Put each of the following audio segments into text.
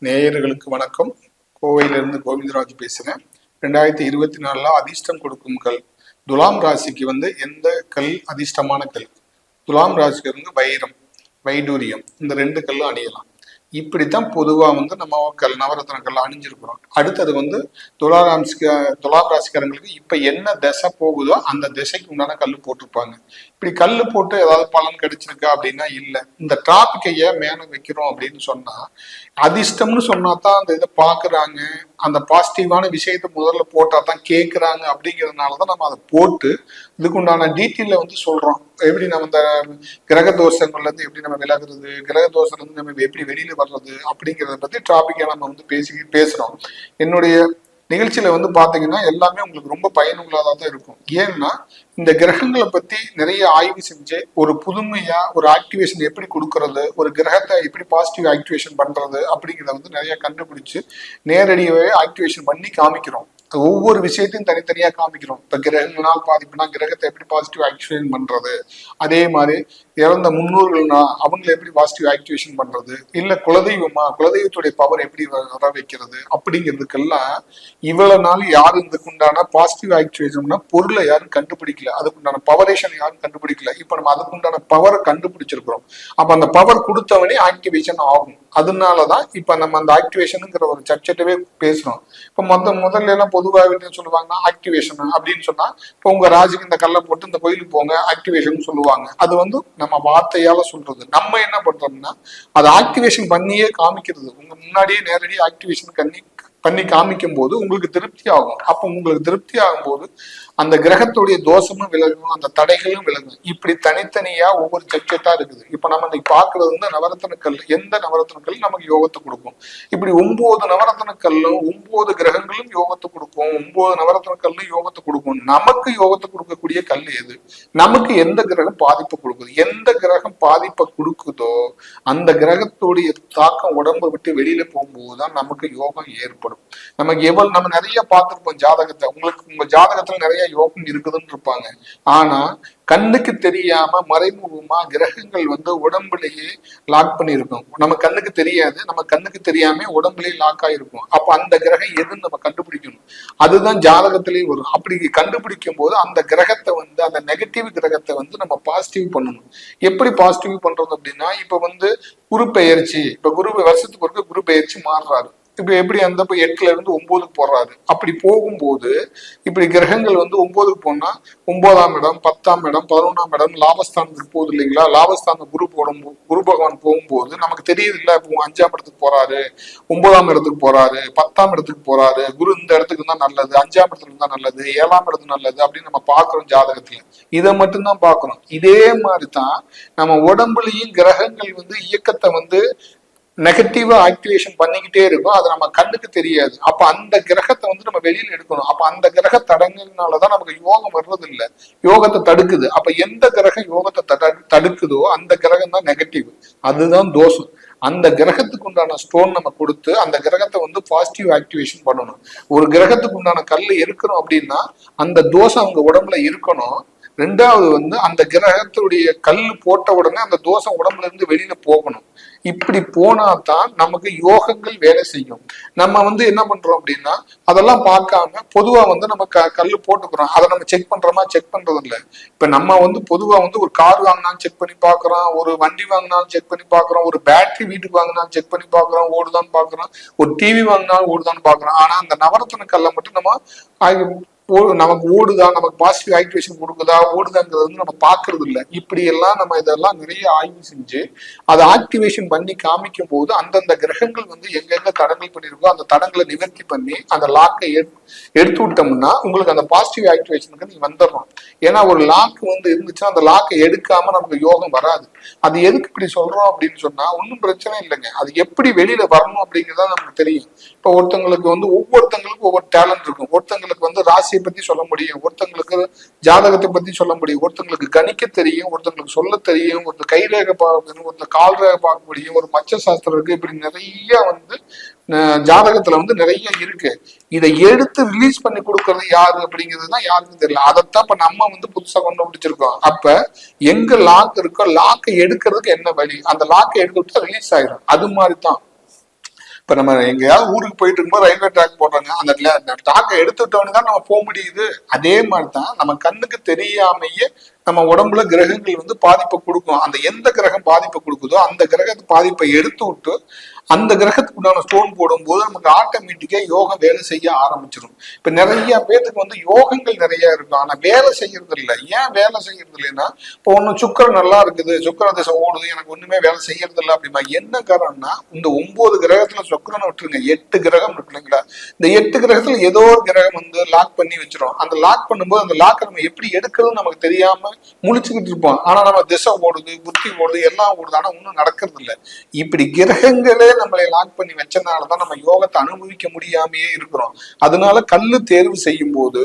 நேயர்களுக்கு வணக்கம். கோவையிலிருந்து கோவிந்தராஜ் பேசுறேன். 2024 அதிர்ஷ்டம் கொடுக்கும் கல் துலாம் ராசிக்கு எந்த கல் அதிர்ஷ்டமான கல்? துலாம் ராசிக்கு வைரம், வைடூரியம், இந்த ரெண்டு கல்லும் அணியலாம். இப்படித்தான் பொதுவா நம்ம நவரத்ன கல் அணிஞ்சிருக்கிறோம். அடுத்தது துலாம் ராசிக்காரங்களுக்கு இப்ப என்ன திசை போகுதோ அந்த திசைக்கு உண்டான கல் போட்டிருப்பாங்க. இப்படி கல் போட்டு ஏதாவது பலன் கிடைச்சிருக்கா அப்படின்னா இல்ல. இந்த டாபிக்கைய மேல வைக்கிறோம் அப்படின்னு சொன்னா அதிர்ஷ்டம்னு சொன்னாதான் அந்த இதை பாக்குறாங்க, அந்த பாசிட்டிவான விஷயத்த முதல்ல போட்டா தான் கேட்குறாங்க. அப்படிங்கிறதுனாலதான் நம்ம அதை போட்டு இதுக்கு உண்டான டீட்டெயில சொல்றோம். எப்படி நம்ம இந்த கிரக தோஷங்கள்ல இருந்து எப்படி நம்ம விலகுறது, கிரக தோஷத்துல இருந்து நம்ம எப்படி வெளியில வர்றது அப்படிங்கிறத பத்தி டாபிக்கா நம்ம பேசுறோம். என்னுடைய நிகழ்ச்சியில பாத்தீங்கன்னா எல்லாமே உங்களுக்கு ரொம்ப பயனுள்ளதா தான் இருக்கும். ஏன்னா இந்த கிரகங்களை பத்தி நிறைய ஆய்வு செஞ்சு ஒரு புதுமையா ஒரு ஆக்டிவேஷன் எப்படி கொடுக்கறது, ஒரு கிரகத்தை எப்படி பாசிட்டிவ் ஆக்டிவேஷன் பண்றது அப்படிங்கிறத நிறைய கண்டுபிடிச்சு நேரடியாவே ஆக்டிவேஷன் பண்ணி காமிக்கிறோம். ஒவ்வொரு விஷயத்தையும் தனித்தனியா காமிக்கிறோம். இப்ப கிரகங்களால் பாதிப்புனா கிரகத்தை எப்படி பாசிட்டிவ் ஆக்டிவேஷன் பண்றது, அதே மாதிரி இறந்த முன்னோர்கள்னா அவங்களை எப்படி பாசிட்டிவ் ஆக்டிவேஷன் பண்றது, இல்ல குலதெய்வத்துடைய பவர் எப்படி வர வைக்கிறது அப்படிங்கிறதுக்கெல்லாம் இவ்வளவு நாள் யாரும் இதுக்குண்டான பாசிட்டிவ் ஆக்டிவேஷன்னா பொருளை யாரும் கண்டுபிடிக்கல, அதுக்குண்டான பவரேஷன் யாரும் கண்டுபிடிக்கல. இப்ப நம்ம அதுக்குண்டான பவரை கண்டுபிடிச்சிருக்கிறோம். அப்ப அந்த பவர் கொடுத்தவனே ஆக்டிவேஷன் ஆகும். அதனாலதான் இப்ப நம்ம அந்த ஆக்டிவேஷனுங்கிற ஒரு சப்ஜெக்டவே பேசுறோம். இப்ப முதல்ல எல்லாம் பொதுவாக சொல்லுவாங்கன்னா ஆக்டிவேஷன் அப்படின்னு சொன்னா இப்ப உங்க ராஜுக்கு இந்த கல்லை போட்டு இந்த கோயிலுக்கு போங்க ஆக்டிவேஷன் சொல்லுவாங்க. அது நம்ம வார்த்தையால சொல்றது. நம்ம என்ன பண்றோம்னா அதை ஆக்டிவேஷன் பண்ணியே காமிக்கிறது. உங்க முன்னாடியே நேரடியாக ஆக்டிவேஷன் பண்ணி காமிக்கும் போது உங்களுக்கு திருப்தி ஆகும். அப்ப உங்களுக்கு திருப்தி ஆகும் போது அந்த கிரகத்துடைய தோஷமும் விலகும், அந்த தடைகளும் விலகும். இப்படி தனித்தனியா ஒவ்வொரு சப்ஜெக்டா இருக்குது. இப்ப நம்ம இன்னைக்கு பாக்குறது நவரத்ன கல். எந்த நவரத்ன கல் நமக்கு யோகத்தை கொடுக்கும்? இப்படி 9 நவரத்ன கல்லும் 9 கிரகங்களும் யோகத்தை கொடுக்கும். 9 நவரத்ன கல்லும் யோகத்தை கொடுக்கும். நமக்கு யோகத்தை கொடுக்கக்கூடிய கல் எது? நமக்கு எந்த கிரகம் பாதிப்பை கொடுக்குது? எந்த கிரகம் பாதிப்பை கொடுக்குதோ அந்த கிரகத்துடைய தாக்கம் உடம்பை விட்டு வெளியில போகும்போதுதான் நமக்கு யோகம் ஏற்படும். நம்ம நிறைய பார்த்திருப்போம் ஜாதகத்தை. உங்க ஜாதகத்துல நிறைய யோகம் இருக்குதுன்னு இருப்பாங்க. ஆனா கண்ணுக்கு தெரியாம மறைமுகமா கிரகங்கள் உடம்புலயே லாக் பண்ணிருக்கும். நம்ம கண்ணுக்கு தெரியாது, நம்ம கண்ணுக்கு தெரியாம உடம்புலயே லாக் ஆயிருக்கும். அப்ப அந்த கிரகம் எதுன்னு நம்ம கண்டுபிடிக்கணும். அதுதான் ஜாதகத்திலேயே வரும். அப்படி கண்டுபிடிக்கும் போது அந்த கிரகத்தை அந்த நெகட்டிவ் கிரகத்தை நம்ம பாசிட்டிவ் பண்ணணும். எப்படி பாசிட்டிவ் பண்றது அப்படின்னா இப்ப குரு பெயர்ச்சி, இப்ப வருஷத்துக்கு ஒருக்க குரு பெயர்ச்சி மாறுறாரு. இப்ப எப்படி அந்த 8ல இருந்து 9க்கு போடுறாரு. அப்படி போகும்போது இப்படி கிரகங்கள் 9க்கு போனா 9ஆம் இடம், 10ஆம் இடம், 11ஆம் இடம் லாபஸ்தானத்துக்கு போகுது இல்லைங்களா? லாபஸ்தான குரு பகவான் போகும்போது நமக்கு தெரியுது இல்ல. இப்போ 5ஆம் இடத்துக்கு போறாரு, 9ஆம் இடத்துக்கு போறாரு, 10ஆம் இடத்துக்கு போறாரு. குரு இந்த இடத்துக்கு தான் நல்லது, 5ஆம் இடத்துல இருந்தா நல்லது, 7ஆம் இடத்துக்கு நல்லது அப்படின்னு நம்ம பாக்குறோம் ஜாதகத்துல. இதை மட்டும்தான் பாக்குறோம். இதே மாதிரிதான் நம்ம உடம்புலயும் கிரகங்கள் இயக்கத்தை நெகட்டிவா ஆக்டிவேஷன் பண்ணிக்கிட்டே இருக்கும். அது நம்ம கண்ணுக்கு தெரியாது. அப்ப அந்த கிரகத்தை நம்ம வெளியில எடுக்கணும். அப்ப அந்த கிரக தடங்கள்னாலதான் நமக்கு யோகம் வர்றது இல்லை, யோகத்தை தடுக்குது. அப்ப எந்த கிரகம் யோகத்தை தடுக்குதோ அந்த கிரகம் தான் நெகட்டிவ், அதுதான் தோஷம். அந்த கிரகத்துக்கு உண்டான ஸ்டோன் நம்ம கொடுத்து அந்த கிரகத்தை பாசிட்டிவ் ஆக்டிவேஷன் பண்ணணும். ஒரு கிரகத்துக்கு உண்டான கல் இருக்கணும் அப்படின்னா அந்த தோஷம் அவங்க உடம்புல இருக்கணும். ரெண்டாவது அந்த கிரகத்துடைய கல் போட்ட உடனே அந்த தோஷம் உடம்புல இருந்து வெளியில போகணும். இப்படி போனாதான் நமக்கு யோகங்கள் வேலை செய்யும். நம்ம என்ன பண்றோம் அப்படின்னா அதெல்லாம் பார்க்காம பொதுவா நம்ம கல்லு போட்டுக்கிறோம். அதை நம்ம செக் பண்றோமா? செக் பண்றது இல்லை. இப்ப நம்ம பொதுவா ஒரு கார் வாங்கினாலும் செக் பண்ணி பாக்குறோம், ஒரு வண்டி வாங்கினாலும் செக் பண்ணி பாக்குறோம், ஒரு பேட்டரி வீட்டுக்கு வாங்கினாலும் செக் பண்ணி பாக்குறோம், ஓடுதான்னு பாக்குறோம், ஒரு டிவி வாங்கினாலும் ஓடுதான்னு பாக்குறோம். ஆனா அந்த நவரத்ன கல்லை மட்டும் நம்ம நமக்கு ஓடுதா, நமக்கு பாசிட்டிவ் ஆக்டிவேஷன் கொடுக்குதா, ஓடுதாங்கிறது நம்ம பாக்குறது இல்லை. இப்படி எல்லாம் நம்ம இதெல்லாம் நிறைய ஆய்வு செஞ்சு அதை ஆக்டிவேஷன் பண்ணி காமிக்கும் போது அந்தந்த கிரகங்கள் எங்கெங்க தடங்கள் பண்ணிருக்கோ அந்த தடங்களை நிவர்த்தி பண்ணி அந்த லாக்கை எடுத்து விட்டோம்னா உங்களுக்கு அந்த பாசிட்டிவ் ஆக்டிவேஷனுக்கு நீங்க வந்துடணும். ஏன்னா ஒரு லாக் இருந்துச்சுன்னா அந்த லாக்கை எடுக்காம நமக்கு யோகம் வராது. அது எதுக்கு இப்படி சொல்றோம் அப்படின்னு சொன்னா ஒன்றும் பிரச்சனை இல்லைங்க. அது எப்படி வெளியில வரணும் அப்படிங்கிறதா நமக்கு தெரியும். இப்ப ஒருத்தங்களுக்கு ஒவ்வொருத்தங்களுக்கும் ஒவ்வொரு டேலண்ட் இருக்கும். ஒருத்தங்களுக்கு ராசி பத்தி சொல்ல முடியும், ஒருத்தங்களுக்கு ஜாதகத்தை பத்தி சொல்ல முடியும், ஒருத்தங்களுக்கு கணிக்க தெரியும், ஒருத்தங்களுக்கு சொல்ல தெரியும், ஒருத்தர் கைரேகை பார்க்கணும், ஒருத்தர் கால் ரேகை பார்க்க முடியும், ஒரு மச்ச சாஸ்திரம் இருக்கு. இப்படி நிறைய ஜாதகத்துல நிறைய இருக்கு. இதை எடுத்து ரிலீஸ் பண்ணி கொடுக்கறது யாரு அப்படிங்கிறதுதான் யாருக்கும் தெரியல. அதைத்தான் இப்ப நம்ம புதுசா கண்டுபிடிச்சிருக்கோம். அப்ப எங்க லாக் இருக்கோ லாக்கை எடுக்கிறதுக்கு என்ன வழி, அந்த லாக்கை எடுத்துட்டா ரிலீஸ் ஆயிரும். அது மாதிரிதான் இப்ப நம்ம எங்கேயாவது ஊருக்கு போயிட்டு இருக்கும்போது ரயில்வே ட்ராக் போடுறாங்க, அந்த ட்ராக்கை எடுத்துட்டோன்னு தான் நம்ம போக முடியுது. அதே மாதிரிதான் நம்ம கண்ணுக்கு தெரியாமையே நம்ம உடம்புல கிரகங்கள் வந்து பாதிப்பை கொடுக்கும். அந்த எந்த கிரகம் பாதிப்பை கொடுக்குதோ அந்த கிரகத்து பாதிப்பை எடுத்து விட்டு அந்த கிரகத்துக்கு உண்டான ஸ்டோன் போடும்போது நமக்கு ஆட்டோமேட்டிக்கா யோகம் வேலை செய்ய ஆரம்பிச்சிடும். இப்ப நிறைய பேருக்கு வந்து யோகங்கள் நிறைய இருக்கும், ஆனா வேலை செய்யறது இல்லை. ஏன் வேலை செய்யறது இல்லைன்னா, இப்போ ஒண்ணு சுக்கரம் நல்லா இருக்குது, சுக்கர திசை ஓடுது, எனக்கு ஒண்ணுமே வேலை செய்யறது இல்லை அப்படிமா. என்ன காரணம்னா, இந்த 9 கிரகத்துல சுக்கரனை விட்டுருங்க, 8 கிரகம் இருக்கு இல்லைங்களா? இந்த 8 கிரகத்துல ஏதோ ஒரு கிரகம் வந்து லாக் பண்ணி வச்சிரும். அந்த லாக் பண்ணும்போது அந்த லாக்கை நம்ம எப்படி எடுக்கிறதுன்னு நமக்கு தெரியாம முழிச்சுக்கிட்டு இருப்போம். ஆனா நம்ம திசை ஓடுது, புத்தி ஓடுது, எல்லாம் ஓடுது, ஆனா ஒன்றும் நடக்கிறது இல்லை. இப்படி கிரகங்களே நம்மளை லாக் பண்ணி வச்சனாலதான் நம்ம யோகத்தை அனுபவிக்க முடியாமையே இருக்கிறோம். அதனால கல்லு தேர்வு செய்யும் போது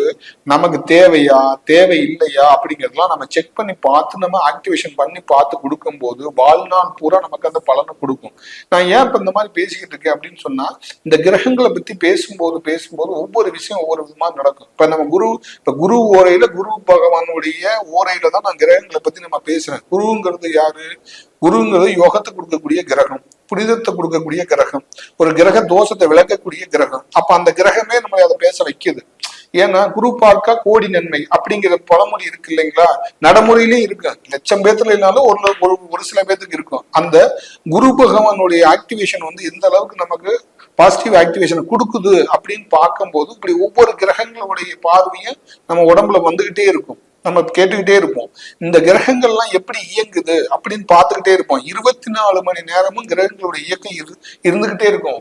நமக்கு தேவையா தேவை இல்லையா அப்படிங்கிறதுலாம் நம்ம செக் பண்ணி பார்த்து நம்ம ஆக்டிவேஷன் பண்ணி பார்த்து கொடுக்கும் போது வாழ்நாள் பூரா நமக்கு அந்த பலனை கொடுக்கும். நான் ஏன் இப்ப இந்த மாதிரி பேசிக்கிட்டு இருக்கேன் அப்படின்னு சொன்னா, இந்த கிரகங்களை பத்தி பேசும்போது ஒவ்வொரு விஷயம் ஒவ்வொரு விதமா நடக்கும். இப்ப நம்ம குரு ஓரையில குரு பகவானுடைய ஓரையில தான் நான் கிரகங்களை பத்தி நம்ம பேசுறேன். குருங்கிறது யாரு? குருங்கிறது யோகத்தை கொடுக்கக்கூடிய கிரகம், புனிதத்தை கொடுக்கக்கூடிய கிரகம், ஒரு கிரக தோஷத்தை விளக்கக்கூடிய கிரகம். அப்ப அந்த கிரகமே நம்மளை அதை பேச வைக்குது. ஏன்னா குரு பார்க்க கோடி நன்மை அப்படிங்கிற பழமொழி இருக்கு இல்லைங்களா? நடைமுறையிலேயே இருக்கு. லட்சம் பேத்துல இல்லாலும் ஒரு சில பேத்துக்கு இருக்கும். அந்த குரு பகவானுடைய ஆக்டிவேஷன் வந்து எந்த அளவுக்கு நமக்கு பாசிட்டிவ் ஆக்டிவேஷன் கொடுக்குது அப்படின்னு பார்க்கும்போது இப்படி ஒவ்வொரு கிரகங்களுடைய பார்வையும் நம்ம உடம்புல வந்துகிட்டே இருக்கும். நம்ம கேட்டுக்கிட்டே இருப்போம், இந்த கிரகங்கள்லாம் எப்படி இயங்குது அப்படின்னு பார்த்துக்கிட்டே இருப்போம். 24 மணி நேரமும் கிரகங்களுடைய இயக்கம் இருந்துகிட்டே இருக்கும்.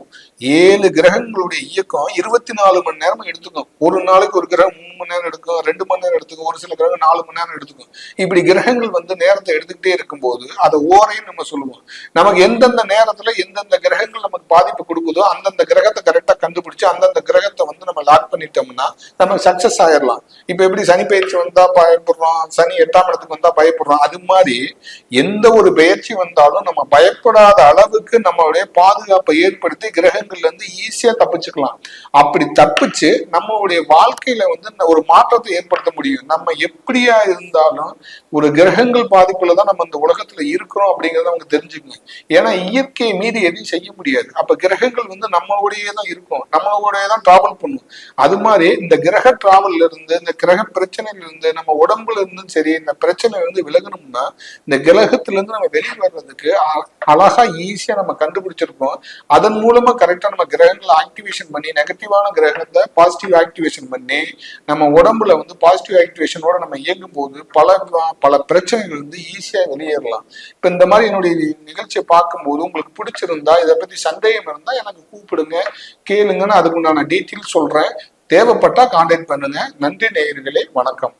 7 கிரகங்களுடைய இயக்கம் 24 மணி நேரமும் எடுத்துக்கும். ஒரு நாளைக்கு ஒரு கிரகம் 3 மணி நேரம் எடுக்கும், 2 மணி நேரம் எடுத்துக்கும், ஒரு சில கிரகம் 4 மணி நேரம் எடுத்துக்கும். இப்படி கிரகங்கள் வந்து நேரத்தை எடுத்துக்கிட்டே இருக்கும்போது அதை ஓரைன்னு நம்ம சொல்லுவோம். நமக்கு எந்தெந்த நேரத்துல எந்தெந்த கிரகங்கள் நமக்கு பாதிப்பு கொடுக்குதோ அந்தந்த கிரகத்தை கரெக்டா கண்டுபிடிச்சு அந்தந்த கிரகத்தை வந்து நம்ம லாக் பண்ணிட்டோம்னா நம்ம சக்சஸ் ஆயிடலாம். இப்ப எப்படி சனி பயிற்சி வந்தா பயப்படுறோம், சனி 8ஆம் இடத்துக்கு வந்தா பயப்படுறோம், அது மாதிரி எந்த ஒரு பயிற்சி வந்தாலும் நம்ம பயப்படாத அளவுக்கு நம்மளுடைய பாதுகாப்பை ஏற்படுத்தி கிரகங்கள்ல இருந்து ஈஸியா தப்பிச்சுக்கலாம். அப்படி தப்பிச்சு நம்மளுடைய வாழ்க்கையில வந்து ஒரு மாற்றத்தை ஏற்படுத்த முடியும். நம்ம எப்படியா இருந்தாலும் ஒரு கிரகங்கள் பாதிப்புலதான் நம்ம இந்த உலகத்துல இருக்கிறோம் அப்படிங்கறத அவங்க தெரிஞ்சுக்கணும். ஏன்னா இயற்கையை மீறி எதையும் செய்ய முடியாது. அப்ப கிரகங்கள் வந்து நம்மளுடைய தான் இருக்கும், நம்மளுடைய தான் டிராவல் பண்ணும். அது மாதிரி இந்த கிரக டிராவல்ல இருந்து, இந்த கிரக பிரச்சனையில இருந்து, நம்ம உடம்புல இருந்தும் சரி, இந்த பிரச்சனை இருந்து விலகணும்னா இந்த கிரகத்துல இருந்து நம்ம வெளியே வர்றதுக்கு அழகா ஈஸியா நம்ம கண்டுபிடிச்சிருக்கோம். அதன் மூலமா கரெக்டா நம்ம கிரகங்களை ஆக்டிவேஷன் பண்ணி நெகட்டிவான கிரகத்தை பாசிட்டிவ் ஆக்டிவேஷன் பண்ணி நம்ம உடம்புல வந்து பாசிட்டிவ் ஆக்டிவேஷனோட நம்ம இயங்கும் போது பல பிரச்சனைகள் வந்து ஈஸியா வெளியேறலாம். இப்ப இந்த மாதிரி என்னுடைய நிகழ்ச்சியை பார்க்கும்போது உங்களுக்கு பிடிச்சிருந்தா, இதை பத்தி சந்தேகம் இருந்தா எனக்கு கூப்பிடுங்க, கேளுங்கன்னு அதுக்கு நான் டீட்டெயில் சொல்றேன். தேவைப்பட்டா கான்டாக்ட் பண்ணுங்க. நன்றி நேயர்களே, வணக்கம்.